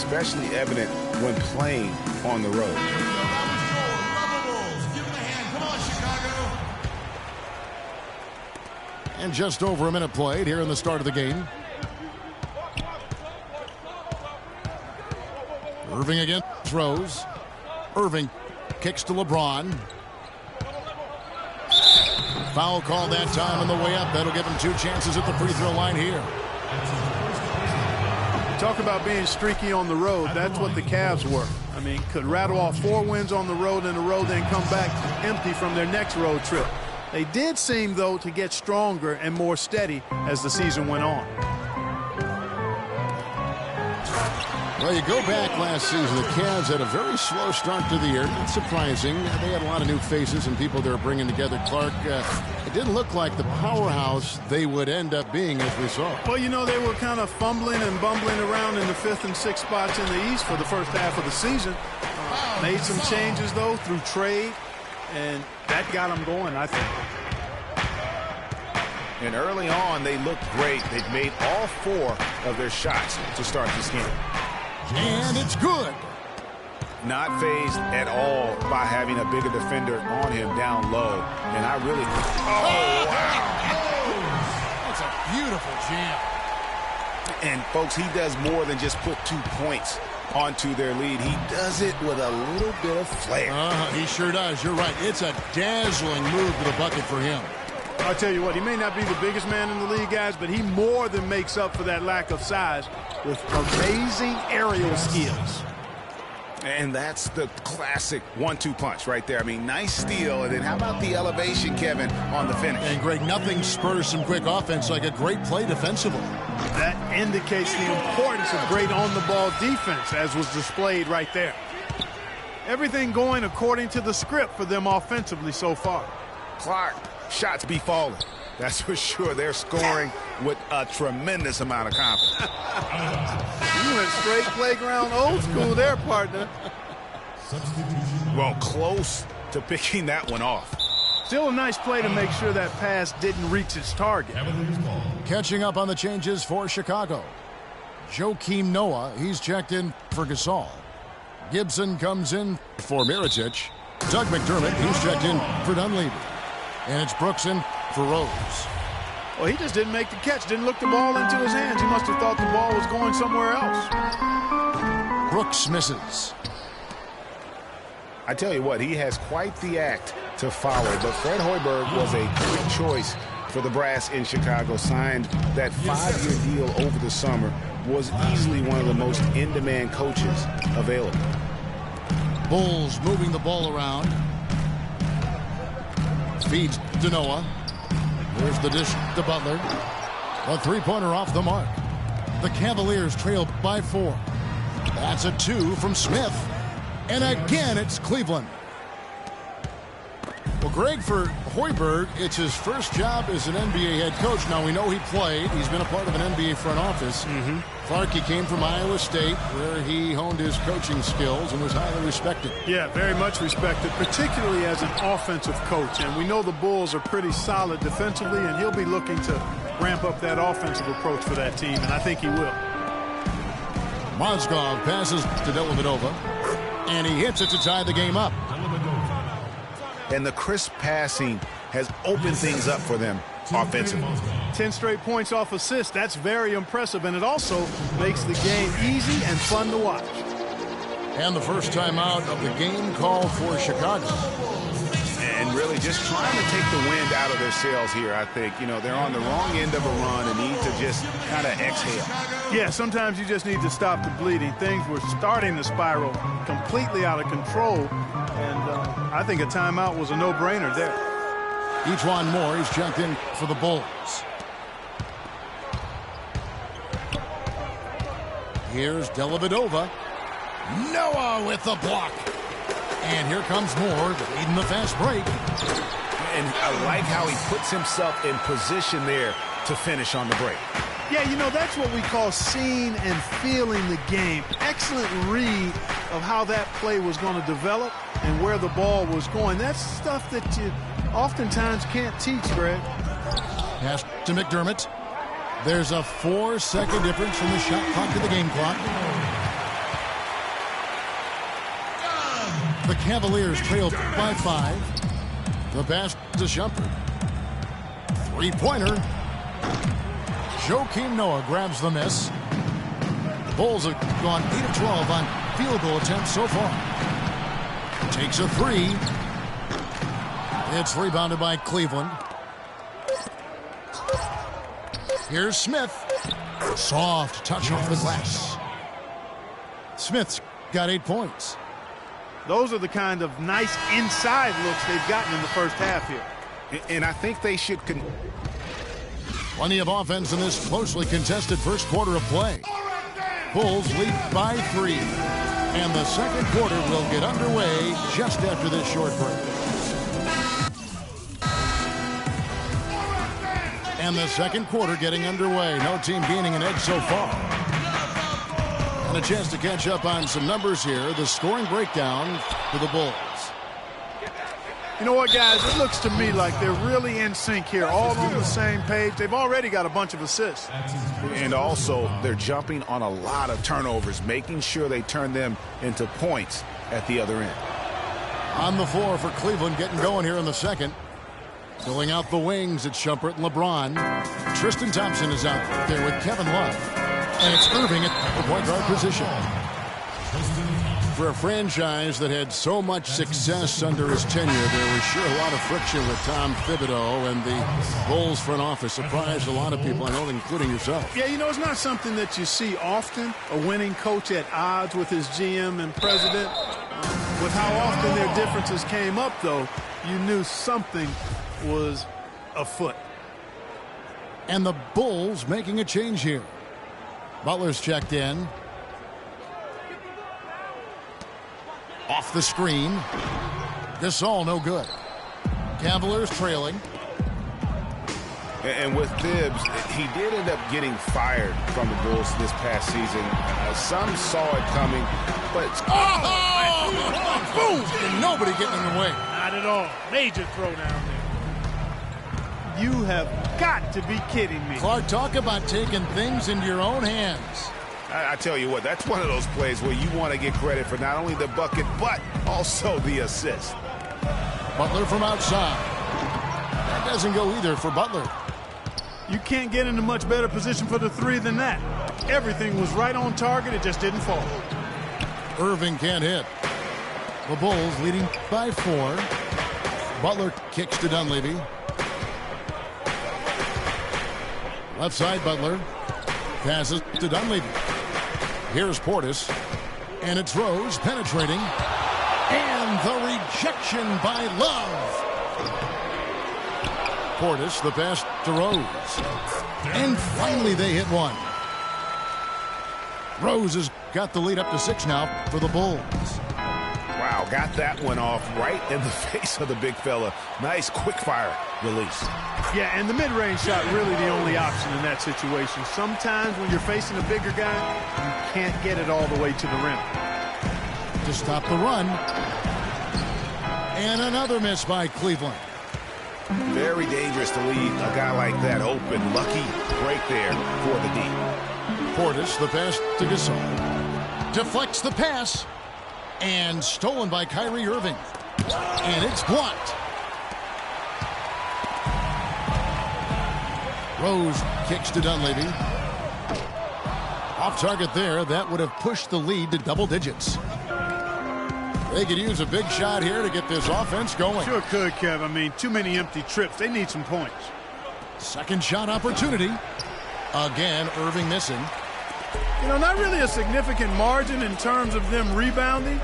especially evident when playing on the road. And just over a minute played here in the start of the game. Irving again throws. Irving kicks to LeBron. Foul call that time on the way up. That'll give him 2 chances at the free throw line here. Talk about being streaky on the road. That's what the Cavs were. I mean, could rattle off 4 wins on the road in a row, then come back empty from their next road trip. They did seem, though, to get stronger and more steady as the season went on. Well, you go back last season, the Cavs had a very slow start to the year. Not surprising. They had a lot of new faces and people they're bringing together. Clark, it didn't look like the powerhouse they would end up being as we saw. Well, you know, they were kind of fumbling and bumbling around in the 5th and 6th spots in the East for the first half of the season. Made some changes, though, through trade, and that got them going, I think. And early on, they looked great. They've made all 4 of their shots to start this game. And it's good. Not phased at all by having a bigger defender on him down low. And I really... Oh, wow. That's a beautiful jam. And, folks, he does more than just put 2 points onto their lead. He does it with a little bit of flair. He sure does. You're right. It's a dazzling move to the bucket for him. I'll tell you what, he may not be the biggest man in the league, guys, but he more than makes up for that lack of size with amazing aerial skills. And that's the classic 1-2 punch right there. I mean, nice steal, and then how about the elevation, Kevin, on the finish? And, Greg, nothing spurs some quick offense like a great play defensively. That indicates the importance of great on-the-ball defense, as was displayed right there. Everything going according to the script for them offensively so far. Clark, shots be falling. That's for sure. They're scoring with a tremendous amount of confidence. You went straight playground old school there, partner. Well, close to picking that one off. Still a nice play to make sure that pass didn't reach its target. Catching up on the changes for Chicago. Joakim Noah, he's checked in for Gasol. Gibson comes in for Mirotic. Doug McDermott, he's checked in for Dunleavy. And it's Brooks in for Rose. Well, he just didn't make the catch, didn't look the ball into his hands. He must have thought the ball was going somewhere else. Brooks misses. I tell you what, he has quite the act to follow, but Fred Hoiberg was a quick choice for the brass in Chicago. Signed that 5-year deal over the summer, was easily one of the most in-demand coaches available. Bulls moving the ball around. Feeds to Noah. There's the dish to Butler. A 3-pointer off the mark. The Cavaliers trail by 4. That's a 2 from Smith. And again, it's Cleveland. Well, Greg, for Hoiberg, it's his first job as an NBA head coach. Now, we know he played. He's been a part of an NBA front office. Clark, he came from Iowa State, where he honed his coaching skills and was highly respected. Yeah, very much respected, particularly as an offensive coach. And we know the Bulls are pretty solid defensively, and he'll be looking to ramp up that offensive approach for that team, and I think he will. Mozgov passes to Dellavedova, and he hits it to tie the game up. And the crisp passing has opened things up for them offensively. 10 straight points off assists. That's very impressive, and it also makes the game easy and fun to watch. And the first time out of the game called for Chicago. And really just trying to take the wind out of their sails here, I think. You know, they're on the wrong end of a run and need to just kind of exhale. Yeah, sometimes you just need to stop the bleeding. Things were starting to spiral completely out of control, and I think a timeout was a no-brainer there. Ejuan Moore, he's checked in for the Bulls. Here's Dellavedova. Noah with the block. And here comes Moore, leading the fast break. And I like how he puts himself in position there to finish on the break. Yeah, you know, that's what we call seeing and feeling the game. Excellent read of how that play was going to develop and where the ball was going. That's stuff that you oftentimes can't teach, Greg. Pass to McDermott. There's a 4-second difference from the shot clock to the game clock. the Cavaliers trail by 5. The pass to Shumpert. Three-pointer. Joakim Noah grabs the miss. The Bulls have gone 8 of 12 on field goal attempts so far. Takes a 3. It's rebounded by Cleveland. Here's Smith. Soft touch off the glass. Smith's got 8 points. Those are the kind of nice inside looks they've gotten in the first half here. And I think they should... Plenty of offense in this closely contested first quarter of play. Bulls lead by 3. And the second quarter will get underway just after this short break. And the second quarter getting underway. No team gaining an edge so far. And a chance to catch up on some numbers here. The scoring breakdown for the Bulls. You know what, guys? It looks to me like they're really in sync here, all on the same page. They've already got a bunch of assists. And also, they're jumping on a lot of turnovers, making sure they turn them into points at the other end. On the floor for Cleveland, getting going here in the second. Filling out the wings, it's Shumpert and LeBron. Tristan Thompson is out there with Kevin Love. And it's Irving at the point guard position. For a franchise that had so much success under his tenure, there was sure a lot of friction with Tom Thibodeau, and the Bulls front office surprised a lot of people, I know, including yourself. Yeah, you know, it's not something that you see often, a winning coach at odds with his GM and president. With how often their differences came up, though, you knew something was afoot. And the Bulls making a change here. Butler's checked in. Off the screen. Gasol no good. Cavaliers trailing. And with Tibbs, he did end up getting fired from the Bulls this past season. Some saw it coming, but... Boom! And nobody getting in the way. Not at all. Major throwdown there. You have got to be kidding me. Clark, talk about taking things into your own hands. I tell you what, that's one of those plays where you want to get credit for not only the bucket, but also the assist. Butler from outside. That doesn't go either for Butler. You can't get in a much better position for the three than that. Everything was right on target, it just didn't fall. Irving can't hit. The Bulls leading by 4. Butler kicks to Dunleavy. Left side, Butler. Passes to Dunleavy. Here's Portis. And it's Rose penetrating. And the rejection by Love. Portis, the pass to Rose. And finally they hit one. Rose has got the lead up to 6 now for the Bulls. Wow, got that one off right in the face of the big fella. Nice quick fire release. Yeah, and the mid-range shot really the only option in that situation. Sometimes when you're facing a bigger guy, you can't get it all the way to the rim. To stop the run. And another miss by Cleveland. Very dangerous to leave a guy like that open. Lucky break there for the D. Portis, the pass to Gasol. Deflects the pass. And stolen by Kyrie Irving. And it's blocked. Rose kicks to Dunleavy. Off target there. That would have pushed the lead to double digits. They could use a big shot here to get this offense going. Sure could, Kev. I mean, too many empty trips. They need some points. Second shot opportunity. Again, Irving missing. You know, not really a significant margin in terms of them rebounding,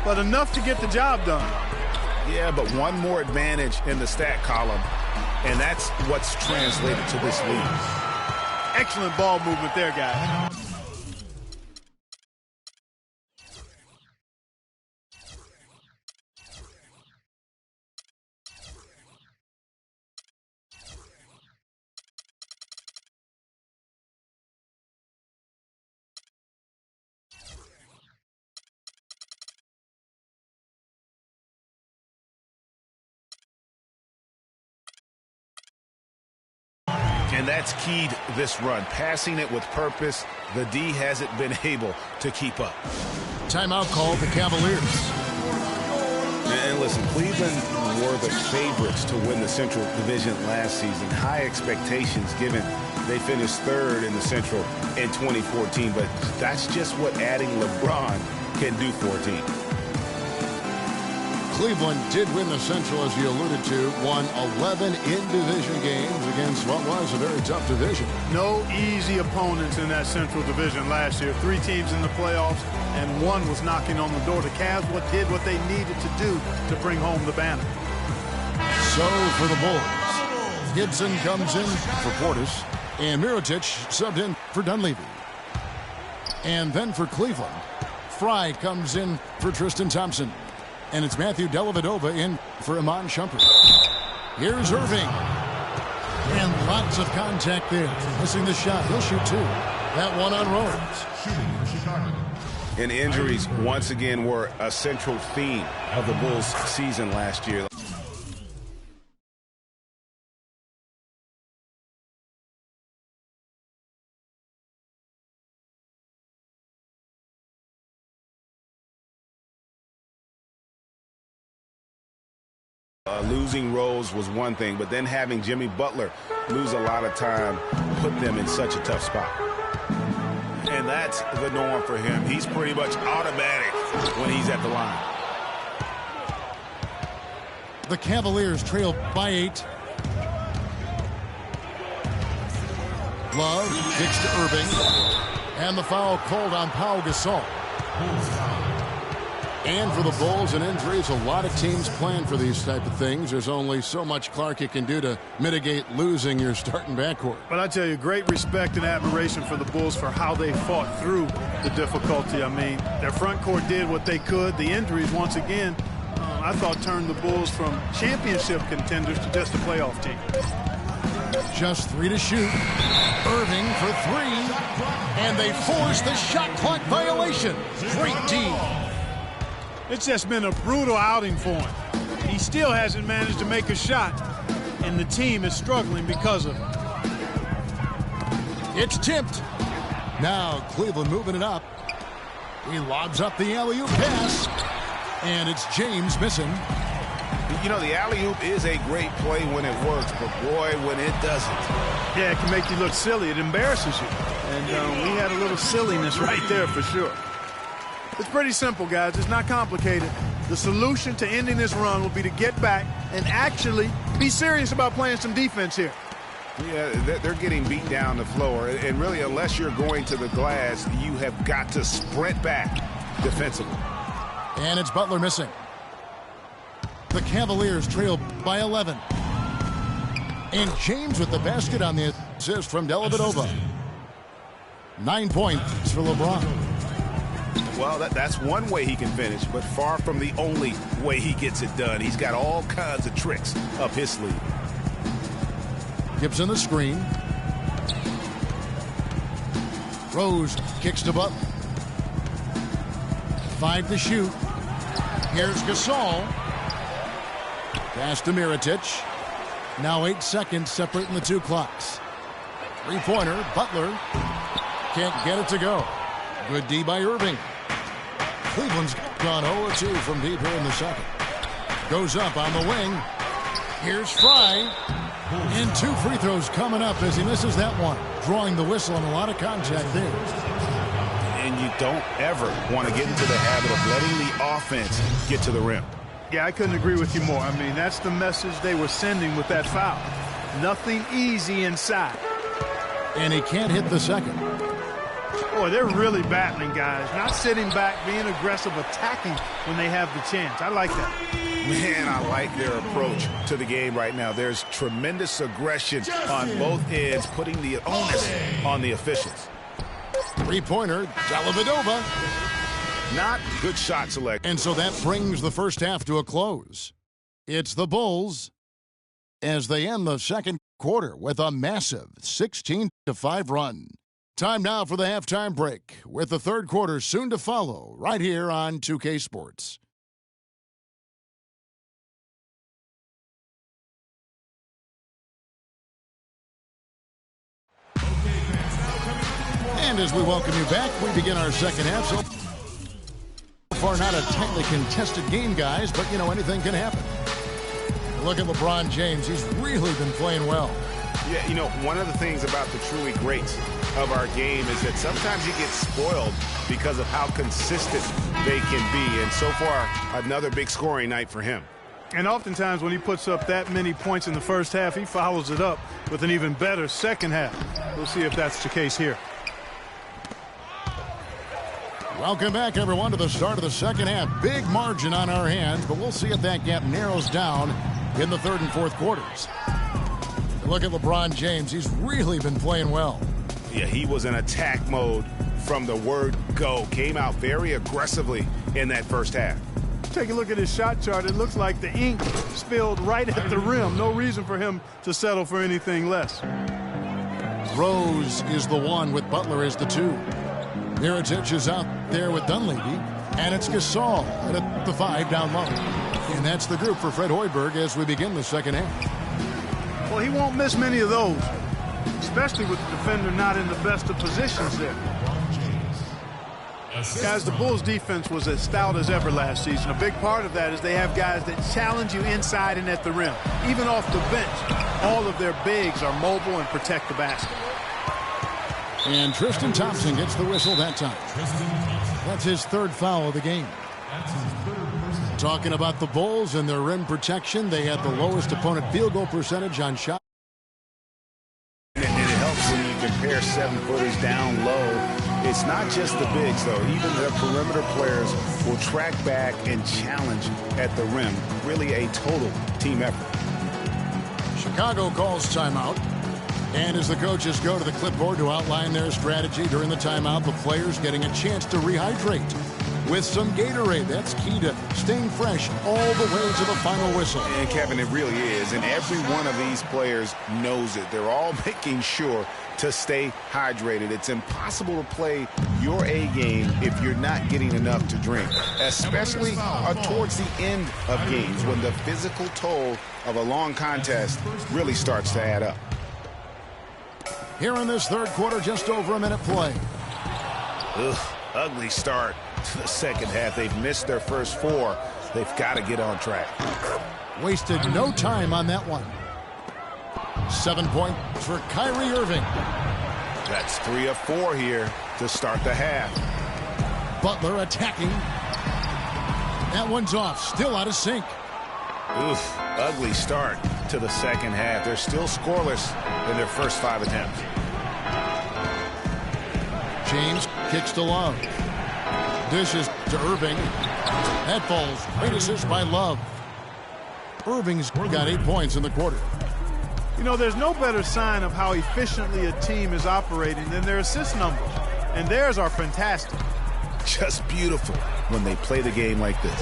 but enough to get the job done. Yeah, but one more advantage in the stat column, and that's what's translated to this lead. Excellent ball movement there, guys. And that's keyed this run. Passing it with purpose. The D hasn't been able to keep up. Timeout called the Cavaliers. listen, Cleveland were the favorites to win the Central Division last season. High expectations given they finished third in the Central in 2014. But that's just what adding LeBron can do for a team. Cleveland did win the Central, as you alluded to, won 11 in-division games against what was a very tough division. No easy opponents in that Central Division last year. 3 teams in the playoffs, and 1 was knocking on the door. The Cavs did what they needed to do to bring home the banner. So for the Bulls, Gibson comes in for Portis, and Mirotic subbed in for Dunleavy. And then for Cleveland, Fry comes in for Tristan Thompson. And it's Matthew Dellavedova in for Iman Shumpert. Here's Irving. And lots of contact there. Missing the shot. He'll shoot 2. That one on Rhodes. And injuries once again were a central theme of the Bulls season last year. Losing Rose was one thing, but then having Jimmy Butler lose a lot of time put them in such a tough spot. And that's the norm for him. He's pretty much automatic when he's at the line. The Cavaliers trail by 8. Love kicks to Irving. And the foul called on Pau Gasol. And for the Bulls and injuries, a lot of teams plan for these type of things. There's only so much Clark you can do to mitigate losing your starting backcourt. But I tell you, great respect and admiration for the Bulls for how they fought through the difficulty. I mean, their front court did what they could. The injuries, once again, I thought turned the Bulls from championship contenders to just a playoff team. Just 3 to shoot. Irving for 3. And they force the shot clock violation. Great D. It's just been a brutal outing for him. He still hasn't managed to make a shot, and the team is struggling because of it. It's tipped. Now Cleveland moving it up. He lobs up the alley-oop pass, and it's James missing. You know, the alley-oop is a great play when it works, but boy, when it doesn't. Yeah, it can make you look silly. It embarrasses you. And we had a little silliness right there for sure. It's pretty simple, guys. It's not complicated. The solution to ending this run will be to get back and actually be serious about playing some defense here. Yeah, they're getting beat down the floor. And really, unless you're going to the glass, you have got to sprint back defensively. And it's Butler missing. The Cavaliers trail by 11. And James with the basket on the assist from Dellavedova. 9 points for LeBron. Well, that's one way he can finish, but far from the only way he gets it done. He's got all kinds of tricks up his sleeve. Gibson the screen. Rose kicks to Butler. 5 to shoot. Here's Gasol. Pass to Mirotic. Now 8 seconds separating the 2 clocks. 3-pointer. Butler can't get it to go. Good D by Irving. Cleveland's gone 0-2 from deep here in the second. Goes up on the wing. Here's Fry. And 2 free throws coming up as he misses that one. Drawing the whistle and a lot of contact there. And you don't ever want to get into the habit of letting the offense get to the rim. Yeah, I couldn't agree with you more. I mean, that's the message they were sending with that foul. Nothing easy inside. And he can't hit the second. Boy, they're really battling, guys. Not sitting back, being aggressive, attacking when they have the chance. I like that. Man, I like their approach to the game right now. There's tremendous aggression on both ends, putting the onus on the officials. 3-pointer, Dellavedova. Not good shot selection. And so that brings the first half to a close. It's the Bulls as they end the second quarter with a massive 16-5 run. Time now for the halftime break, with the third quarter soon to follow, right here on 2K Sports. And as we welcome you back, we begin our second half. So far not a tightly contested game, guys, but, you know, anything can happen. Look at LeBron James. He's really been playing well. Yeah, you know, one of the things about the truly greats of our game is that sometimes you get spoiled because of how consistent they can be. And so far, another big scoring night for him. And oftentimes when he puts up that many points in the first half, he follows it up with an even better second half. We'll see if that's the case here. Welcome back, everyone, to the start of the second half. Big margin on our hands, but we'll see if that gap narrows down in the third and fourth quarters. Look at LeBron James. He's really been playing well. Yeah, he was in attack mode from the word go. Came out very aggressively in that first half. Take a look at his shot chart. It looks like the ink spilled right at the rim. No reason for him to settle for anything less. Rose is the one with Butler as the two. Mirotic is out there with Dunleavy. And it's Gasol at the 5 down low. And that's the group for Fred Hoiberg as we begin the second half. Well, he won't miss many of those, especially with the defender not in the best of positions there. Guys, the Bulls' defense was as stout as ever last season. A big part of that is they have guys that challenge you inside and at the rim. Even off the bench, all of their bigs are mobile and protect the basket. And Tristan Thompson gets the whistle that time. That's his third foul of the game. Talking about the Bulls and their rim protection, they had the lowest opponent field goal percentage on shot. And it helps when you compare 7-footers down low. It's not just the bigs, though. Even the perimeter players will track back and challenge at the rim. Really a total team effort. Chicago calls timeout. And as the coaches go to the clipboard to outline their strategy during the timeout, the players getting a chance to rehydrate with some Gatorade. That's key to staying fresh all the way to the final whistle. And, Kevin, it really is. And every one of these players knows it. They're all making sure to stay hydrated. It's impossible to play your A game if you're not getting enough to drink, especially towards the end of games when the physical toll of a long contest really starts to add up. Here in this third quarter, just over a minute play. Ugly start to the second half. They've missed their first 4. They've got to get on track. Wasted no time on that one. 7 points for Kyrie Irving. That's 3 of 4 here to start the half. Butler attacking. That one's off. Still out of sync. Ugly start to the second half. They're still scoreless in their first 5 attempts. James kicks to Love. Dishes to Irving. That falls. Great assist by Love. Irving's got 8 points in the quarter. You know, there's no better sign of how efficiently a team is operating than their assist numbers. And theirs are fantastic. Just beautiful when they play the game like this.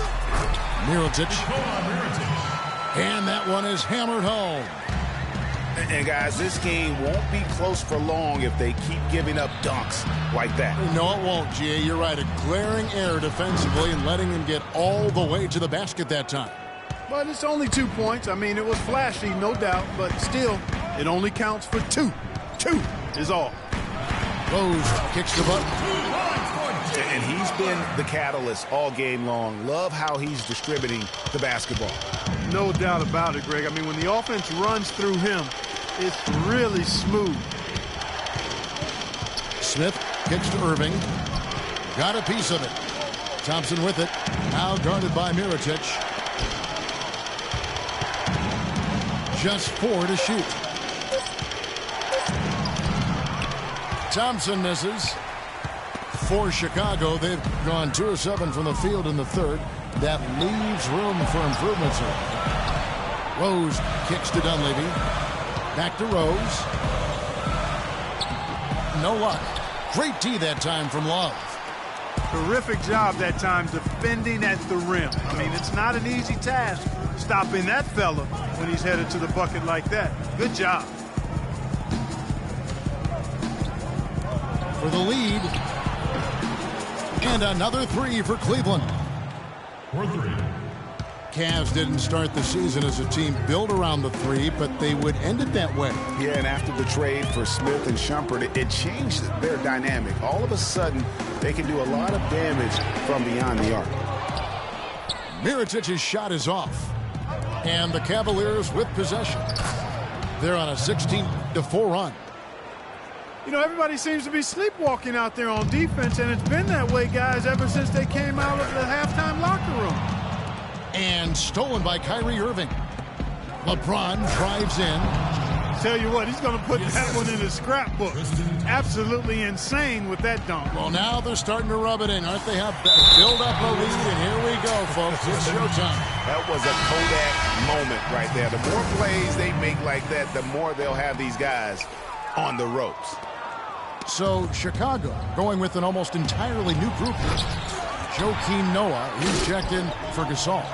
Mirotic. And that one is hammered home. And, guys, this game won't be close for long if they keep giving up dunks like that. No, it won't, G.A. You're right. A glaring error defensively and letting him get all the way to the basket that time. But it's only 2 points. I mean, it was flashy, no doubt, but still, it only counts for 2. 2 is all. Rose kicks the button. And he's been the catalyst all game long. Love how he's distributing the basketball. No doubt about it, Greg. I mean, when the offense runs through him, it's really smooth. Smith kicks to Irving. Got a piece of it. Thompson with it. Now guarded by Mirotic. Just 4 to shoot. Thompson misses. For Chicago, they've gone 2 of 7 from the field in the third. That leaves room for improvements here. Rose kicks to Dunleavy. Back to Rose. No luck. Great D that time from Love. Terrific job that time defending at the rim. I mean, it's not an easy task stopping that fella when he's headed to the bucket like that. Good job. For the lead. And another 3 for Cleveland. Cavs didn't start the season as a team built around the 3, but they would end it that way. Yeah, and after the trade for Smith and Shumpert, it changed their dynamic. All of a sudden, they can do a lot of damage from beyond the arc. Mirotić's shot is off. And the Cavaliers with possession. They're on a 16-4 run. You know, everybody seems to be sleepwalking out there on defense, and it's been that way, guys, ever since they came out of the halftime locker room. And stolen by Kyrie Irving. LeBron drives in. Tell you what, he's going to put that one in his scrapbook. Absolutely insane with that dunk. Well, now they're starting to rub it in, aren't they? Have build up a lead, and here we go, folks. It's showtime. That was a Kodak moment right there. The more plays they make like that, the more they'll have these guys on the ropes. So Chicago going with an almost entirely new group here. Joakim Noah, he's checked in for Gasol.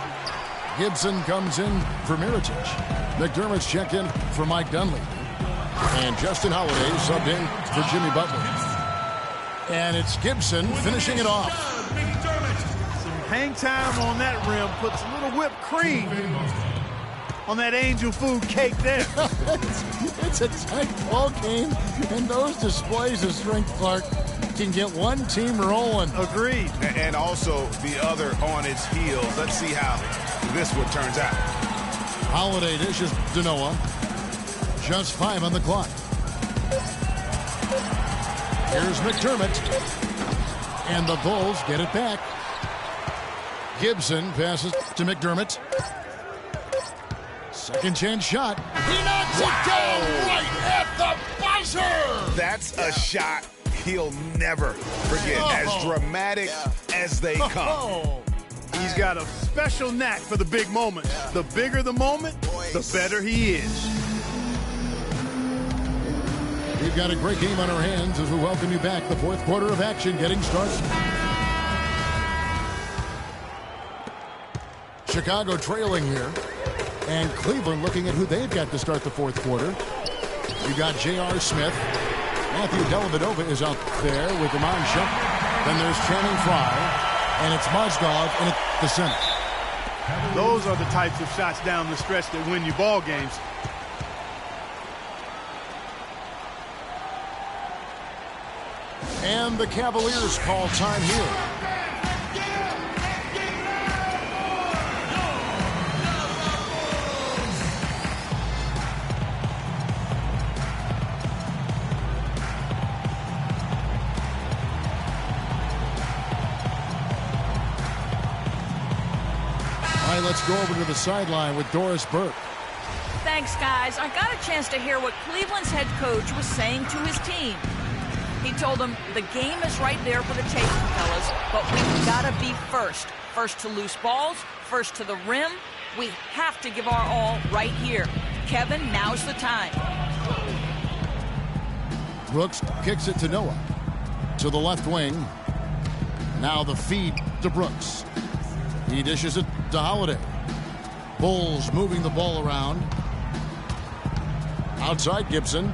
Gibson comes in for Mirotić. McDermott's checked in for Mike Dunleavy. And Justin Holiday subbed in for Jimmy Butler. And it's Gibson finishing it off. Some hang time on that rim. Puts a little whipped cream on that angel food cake there. It's a tight ball game, and those displays of strength, Clark, can get one team rolling. Agreed. And also the other on its heels. Let's see how this one turns out. Holiday dishes to Noah. Just 5 on the clock. Here's McDermott. And the Bulls get it back. Gibson passes to McDermott. Second chance shot. He knocks it down right at the buzzer. That's a shot he'll never forget. As dramatic as they come. He's got a special knack for the big moment. The bigger the moment, the better he is. We've got a great game on our hands as we welcome you back. The fourth quarter of action getting started. Chicago trailing here. And Cleveland looking at who they've got to start the fourth quarter. You got J.R. Smith. Matthew Dellavedova is out there with Iman Shumpert. Then there's Channing Frye. And it's Mozgov in the center. Those are the types of shots down the stretch that win you ball games. And the Cavaliers call time here. All right, let's go over to the sideline with Doris Burke. Thanks, guys. I got a chance to hear what Cleveland's head coach was saying to his team. He told them the game is right there for the taking, fellas, but we've got to be first. First to loose balls, first to the rim. We have to give our all right here. Kevin, now's the time. Brooks kicks it to Noah. To the left wing. Now the feed to Brooks. He dishes it to Holiday. Bulls moving the ball around. Outside Gibson.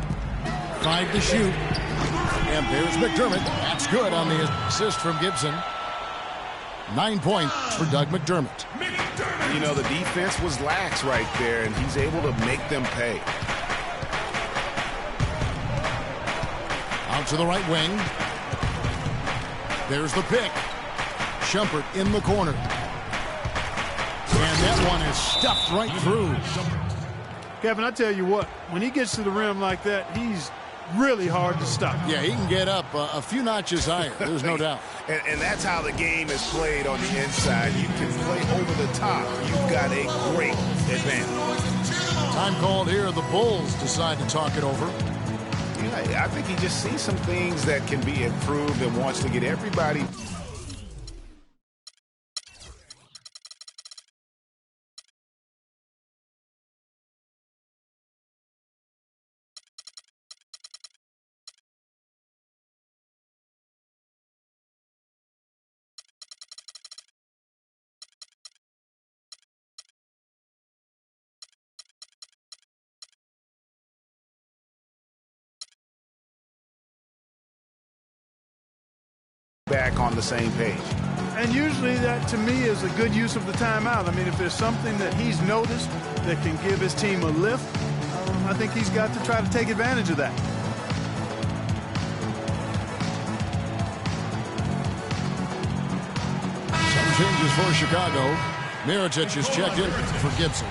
5 to shoot. And there's McDermott. That's good on the assist from Gibson. 9 points for Doug McDermott. You know, the defense was lax right there, and he's able to make them pay. Out to the right wing. There's the pick. Shumpert in the corner. And that one is stuffed right through. Kevin, I tell you what, when he gets to the rim like that, he's really hard to stop. Yeah, he can get up a few notches higher. There's no doubt. And that's how the game is played on the inside. You can play over the top. You've got a great advantage. Time called here. The Bulls decide to talk it over. Yeah, I think he just sees some things that can be improved and wants to get everybody. Back on the same page. And usually that, to me, is a good use of the timeout. I mean, if there's something that he's noticed that can give his team a lift, I think he's got to try to take advantage of that. Some changes for Chicago. Mirotic is checked in for Gibson.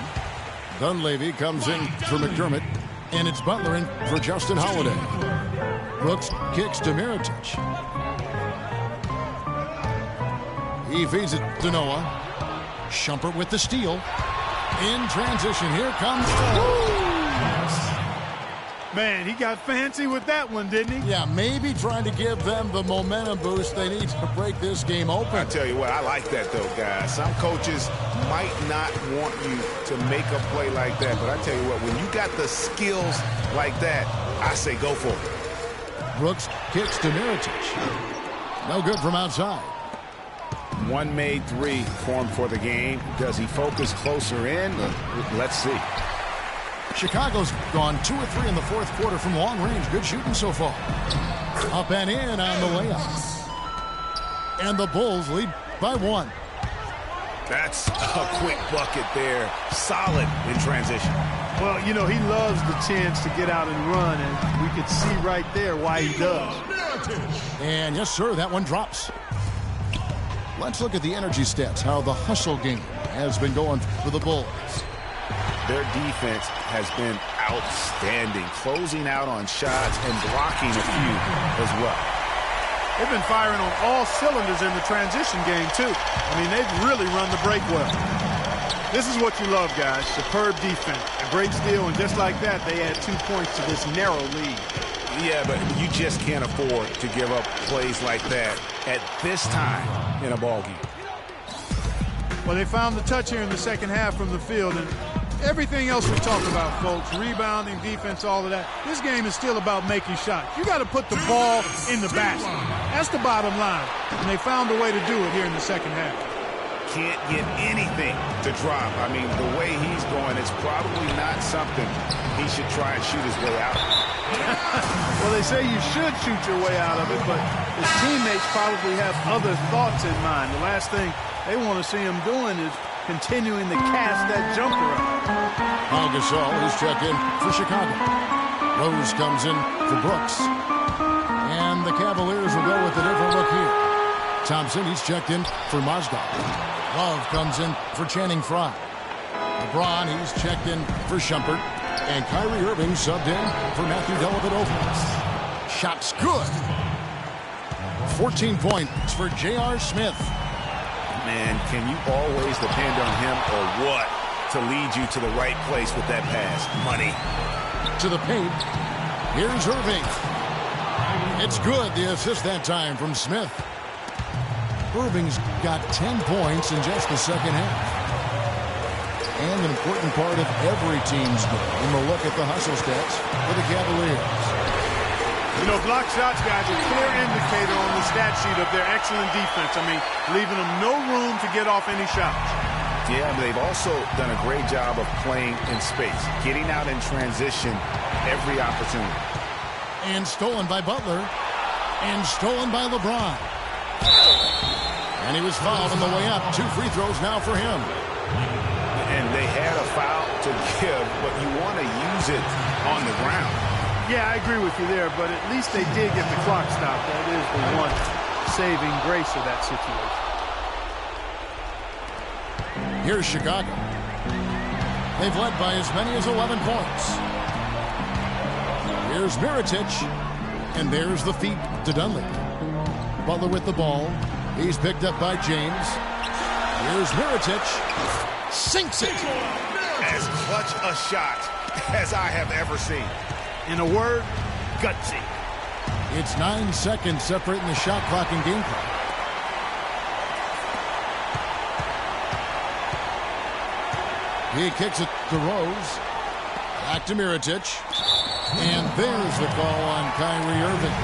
Dunleavy comes in for McDermott. And it's Butler in for Justin Holiday. Brooks kicks to Mirotic. He feeds it to Noah. Shumpert with the steal. In transition, here comes... Man, he got fancy with that one, didn't he? Yeah, maybe trying to give them the momentum boost they need to break this game open. I tell you what, I like that, though, guys. Some coaches might not want you to make a play like that, but I tell you what, when you got the skills like that, I say go for it. Brooks kicks to Mirotic. No good from outside. One made three for him for the game. Does he focus closer in? Let's see. Chicago's gone 2 or 3 in the fourth quarter from long range. Good shooting so far. Up and in on the layup. And the Bulls lead by 1. That's a quick bucket there. Solid in transition. Well, you know, he loves the chance to get out and run, and we could see right there why he does. And yes, sir, that one drops. Let's look at the energy stats, how the hustle game has been going for the Bulls. Their defense has been outstanding, closing out on shots and blocking a few as well. They've been firing on all cylinders in the transition game, too. I mean, they've really run the break well. This is what you love, guys. Superb defense, a great steal, and just like that, they add 2 points to this narrow lead. Yeah, but you just can't afford to give up plays like that at this time in a ballgame. Well, they found the touch here in the second half from the field, and everything else we talk about, folks, rebounding, defense, all of that, this game is still about making shots. You got to put the ball in the basket. That's the bottom line, and they found a way to do it here in the second half. Can't get anything to drop. I mean, the way he's going, it's probably not something he should try and shoot his way out. Well, they say you should shoot your way out of it, but his teammates probably have other thoughts in mind. The last thing they want to see him doing is continuing to cast that jumper up. Paul Gasol is checked in for Chicago. Rose comes in for Brooks. And the Cavaliers will go with a different look here. Thompson, he's checked in for Mozgov. Love comes in for Channing Frye. LeBron, he's checked in for Shumpert. And Kyrie Irving subbed in for Matthew Dellavedova. Shot's good. 14 points for J.R. Smith. Man, can you always depend on him or what to lead you to the right place with that pass? Money. To the paint. Here's Irving. It's good, the assist that time from Smith. Irving's got 10 points in just the second half. And an important part of every team's game. We'll look at the hustle stats for the Cavaliers. You know, block shots, guys, a clear indicator on the stat sheet of their excellent defense. I mean, leaving them no room to get off any shots. Yeah, but they've also done a great job of playing in space, getting out in transition every opportunity. And stolen by Butler. And stolen by LeBron. And he was fouled on the way up. 2 free throws now for him. And they had a foul to give, but you want to use it on the ground. Yeah, I agree with you there, but at least they did get the clock stopped. That is the one saving grace of that situation. Here's Chicago. They've led by as many as 11 points. Here's Mirotic, and there's the feed to Dunleavy. Butler with the ball. He's picked up by James. Here's Mirotic. Sinks it. As clutch a shot as I have ever seen. In a word, gutsy. It's 9 seconds separating the shot clock and game clock. He kicks it to Rose. Back to Mirotic. And there's the call on Kyrie Irving.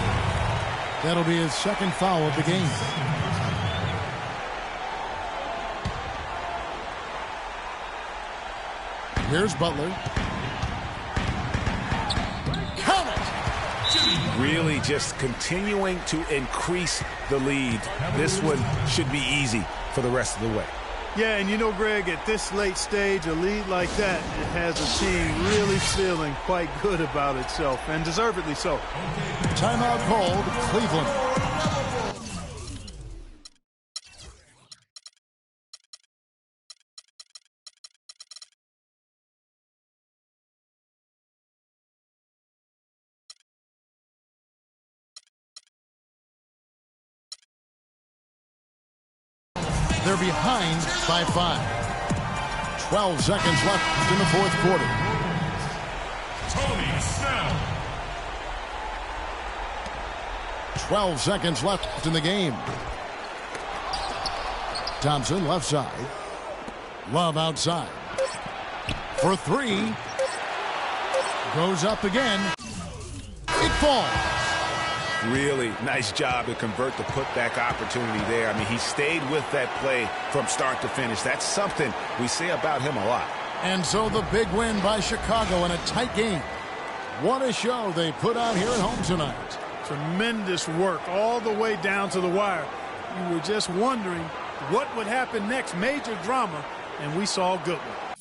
That'll be his second foul of the game. Here's Butler. Count it! Really just continuing to increase the lead. This one should be easy for the rest of the way. Yeah, and you know, Greg, at this late stage, a lead like that, it has a team really feeling quite good about itself, and deservedly so. Timeout called, Cleveland. They're behind by 5. 12 seconds left in the fourth quarter. Tony Snell. 12 seconds left in the game. Thompson left side. Love outside. For 3. Goes up again. It falls. Really nice job to convert the putback opportunity there. I mean, he stayed with that play from start to finish. That's something we say about him a lot. And so the big win by Chicago in a tight game. What a show they put on here at home tonight. Tremendous work all the way down to the wire. You were just wondering what would happen next. Major drama, and we saw a good one.